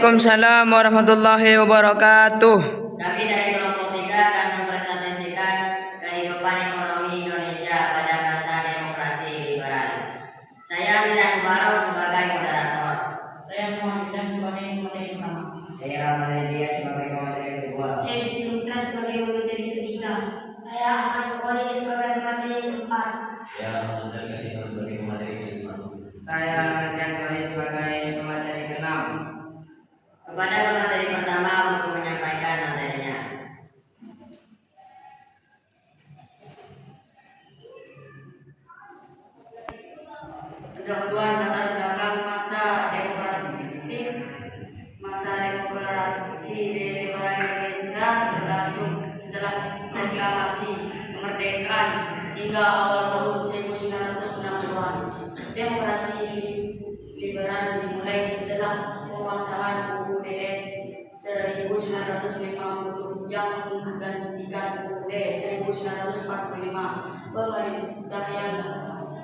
Waalaikumsalam warahmatullahi wabarakatuh. Kami dari kelompok 3 akan mempresentasikan kehidupan ekonomi Indonesia pada masa demokrasi liberal. Saya Milan Mubarok sebagai moderator. Saya Muhammad Hidayat sebagai pemateri pertama. Saya Rahmat Dia sebagai pemateri kedua. Saya Sintra sebagai pemateri ketiga. Saya Ahmad Bukhari sebagai pemateri keempat. Saya Ahmad Kasih sebagai pemateri kelima. Saya Adrian Sori sebagai pemateri keenam. Kepada pemateri pertama untuk menyampaikan materinya. Yang kedua, latar belakang masa demokrasi liberal Indonesia berlangsung setelah proklamasi kemerdekaan hingga awal tahun 1960-an. Demokrasi liberal dimulai setelah penguasaan UUD 1950 yang menggantikan UUD 1945. Pemerintah yang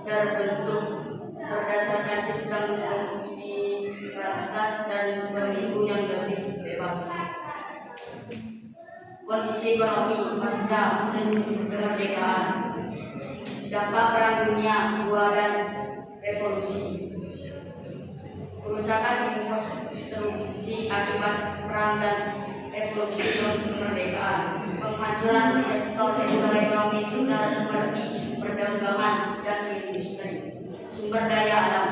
terbentuk berdasarkan sistem demokratis dan pemilu yang lebih bebas. Kondisi ekonomi pasca kemerdekaan, dampak Perang Dunia II dan revolusi, kerusakan infrastruktur akibat perang dan revolusi kemerdekaan, penghancuran sektor ekonomi kita seperti perdagangan dan industri. Sumber daya alam,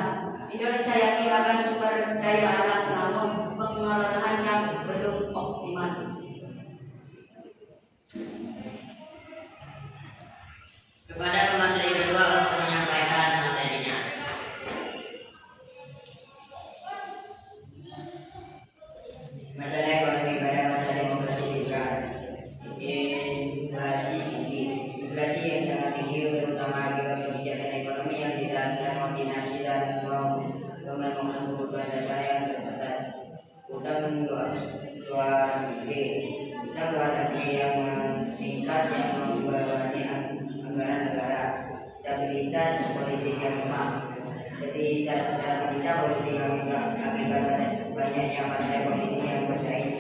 Indonesia yakin akan sumber daya alam, namun pengelolaan yang belum optimal. Kepada pemateri kedua untuk menyampaikan materinya. Masalah ekonomi pada masa demokrasi liberal. Inflasi yang sangat tinggi terutama akibat kebijakan ekonomi yang diterapkan koordinasi dan pemenuhan kebutuhan dasar yang terbatas. Utang luar negeri yang meningkat yang membebani anggaran negara. Stabilitas politik yang lemah. Stabilitas politik akibat banyaknya partai politik yang bersaing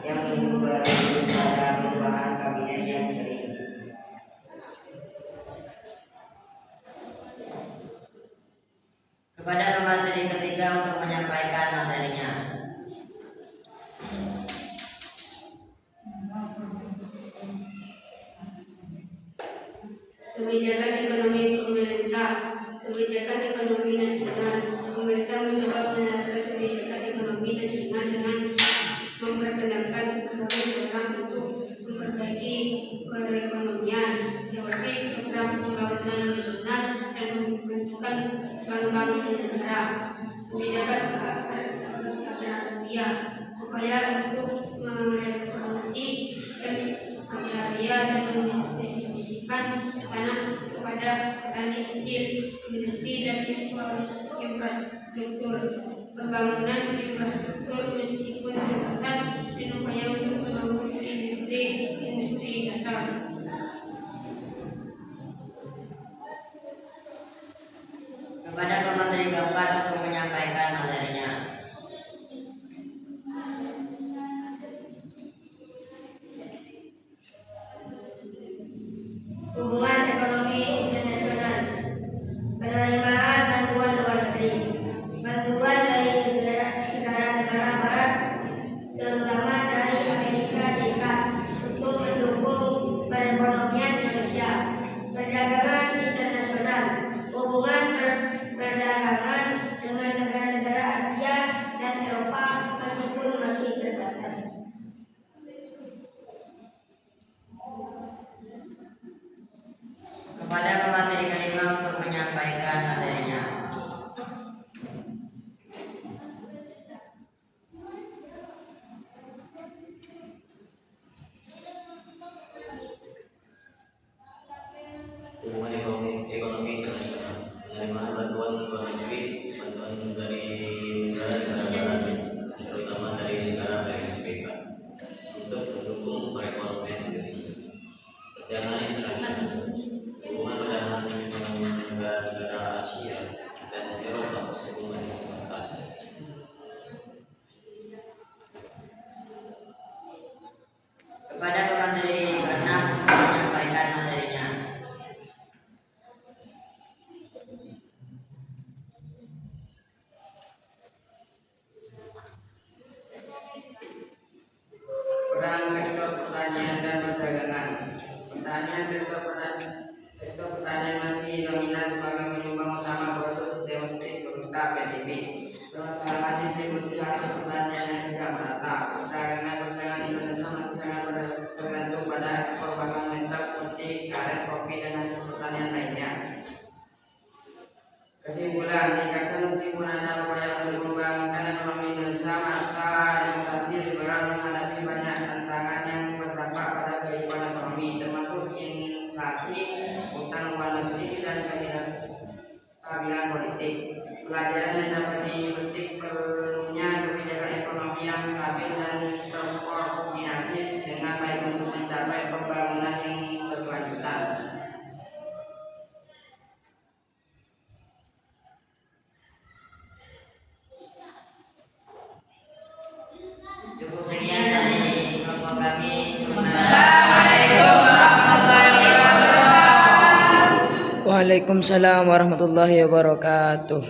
yang menyumbang pada perubahan kabinet yang sering. Kepada pemateri ketiga untuk menyampaikan materinya. Kebijakan ekonomi pemerintah, kebijakan ekonomi nasional. Pemerintah mencoba menerapkan kebijakan ekonomi nasional dengan memperkenalkan berbagai program untuk memperbaiki perekonomian, seperti program pembangunan nasional dan pembentukan bank-bank negara. Kebijakan agraria, upaya untuk mereformasi agraria dan mendistribusikan tanah kepada petani kecil, industri dan infrastruktur. Pembangunan infrastruktur meskipun terbatas dan upaya untuk membangun industri dasar. Kepada pemateri keempat untuk menyampaikan materinya. Hubungan ekonomi internasional, penerimaan bantuan luar negeri, bantuan dari negara-negara barat, terutama dari Amerika Serikat, untuk mendukung perekonomian Indonesia. Perdagangan internasional, hubungan perdagangan dengan negara-negara Asia dan Eropa meskipun masih terbatas. Kepada pemateri kelima untuk menyampaikan materinya. Hubungan ekonomi internasional, penerimaan bantuan luar negeri, bantuan dari negara-negara barat, terutama dari negara Amerika Serikat, untuk mendukung perekonomian Indonesia. Perdagangan internasional, hubungan perdagangan serta PDB. Permasalahan distribusi hasil pertanian yang tidak merata. Perdagangan Indonesia masih sangat bergantung pada ekspor bahan mentah seperti karet, kopi, dan hasil pertanian lainnya. Kesimpulan, dikasih meskipun ada upaya untuk membangunkan ekonomi Indonesia, masa demokrasi liberal menghadapi banyak tantangan yang berdampak pada kehidupan ekonomi, termasuk inflasi, utang luar negeri, dan ketidakstabilan politik. Pelajaran yang dapat dipetik perlunya kebijakan ekonomi yang stabil dan terkoordinasi dengan baik untuk mencapai pembangunan yang berkelanjutan. Cukup sekian dari kelompok kami. Waalaikumsalam warahmatullahi wabarakatuh.